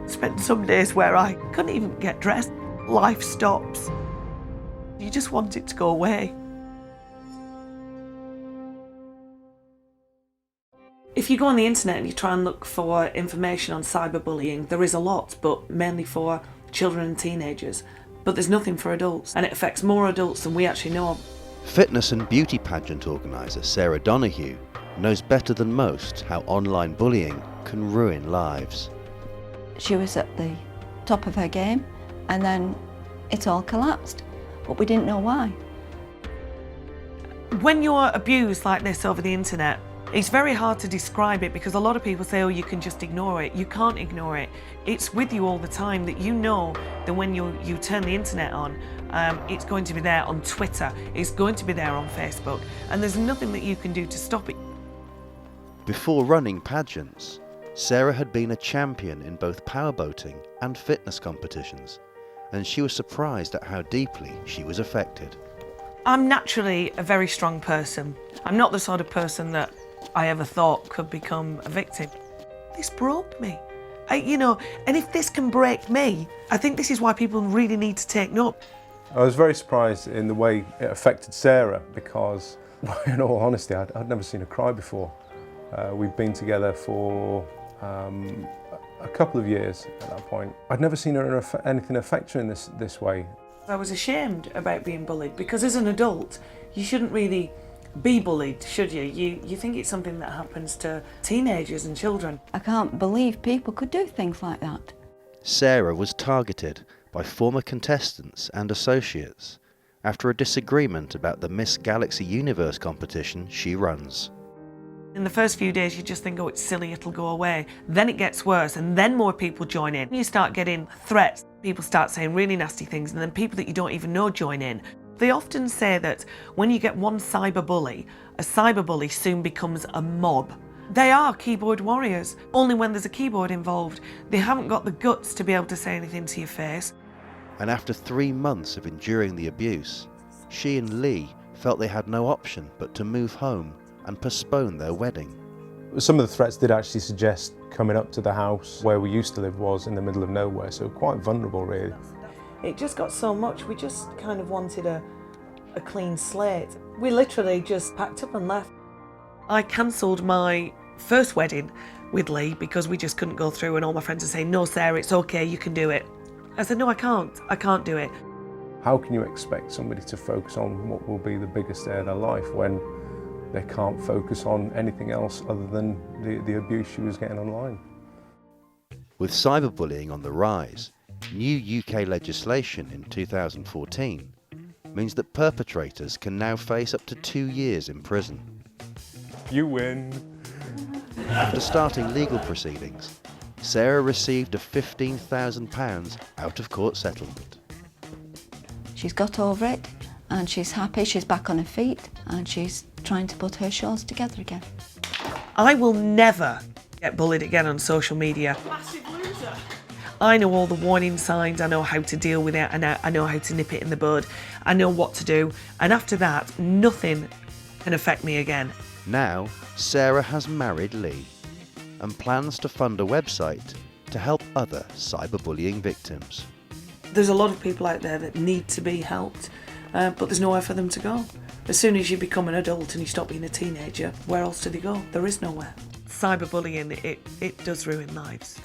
Spent some days where I couldn't even get dressed. Life stops. You just want it to go away. If you go on the internet and you try and look for information on cyberbullying, there is a lot, but mainly for children and teenagers. But there's nothing for adults, and it affects more adults than we actually know. Fitness and beauty pageant organiser Sarah Donohue knows better than most how online bullying can ruin lives. She was at the top of her game, and then it all collapsed, but we didn't know why. When you're abused like this over the internet, it's very hard to describe it because a lot of people say, oh, you can just ignore it. You can't ignore it. It's with you all the time, that you know that when you turn the internet on, it's going to be there on Twitter, it's going to be there on Facebook, and there's nothing that you can do to stop it. Before running pageants, Sarah had been a champion in both powerboating and fitness competitions, and she was surprised at how deeply she was affected. I'm naturally a very strong person. I'm not the sort of person that I ever thought could become a victim. This broke me. And if this can break me, I think this is why people really need to take note. I was very surprised in the way it affected Sarah because, in all honesty, I'd never seen her cry before. We'd been together for a couple of years at that point. I'd never seen anything affect her in this way. I was ashamed about being bullied because as an adult, you shouldn't really be bullied, should you? You think it's something that happens to teenagers and children. I can't believe people could do things like that. Sarah was targeted by former contestants and associates after a disagreement about the Miss Galaxy Universe competition she runs. In the first few days you just think, oh, it's silly, it'll go away. Then it gets worse and then more people join in. You start getting threats, people start saying really nasty things, and then people that you don't even know join in. They often say that when you get one cyberbully, a cyberbully soon becomes a mob. They are keyboard warriors. Only when there's a keyboard involved, they haven't got the guts to be able to say anything to your face. And after 3 months of enduring the abuse, she and Lee felt they had no option but to move home and postpone their wedding. Some of the threats did actually suggest coming up to the house where we used to live was in the middle of nowhere, so quite vulnerable really. It just got so much, we just kind of wanted a clean slate. We literally just packed up and left. I cancelled my first wedding with Lee because we just couldn't go through, and all my friends are saying, no Sarah, it's okay, you can do it. I said, no, I can't do it. How can you expect somebody to focus on what will be the biggest day of their life when they can't focus on anything else other than the abuse she was getting online? With cyberbullying on the rise, new UK legislation in 2014 means that perpetrators can now face up to 2 years in prison. You win. After starting legal proceedings, Sarah received a £15,000 out-of-court settlement. She's got over it and she's happy, she's back on her feet and she's trying to put her shows together again. I will never get bullied again on social media. Massive loser. I know all the warning signs, I know how to deal with it, and I know how to nip it in the bud. I know what to do, and after that, nothing can affect me again. Now, Sarah has married Lee and plans to fund a website to help other cyberbullying victims. There's a lot of people out there that need to be helped, but there's nowhere for them to go. As soon as you become an adult and you stop being a teenager, where else do they go? There is nowhere. Cyberbullying, it does ruin lives.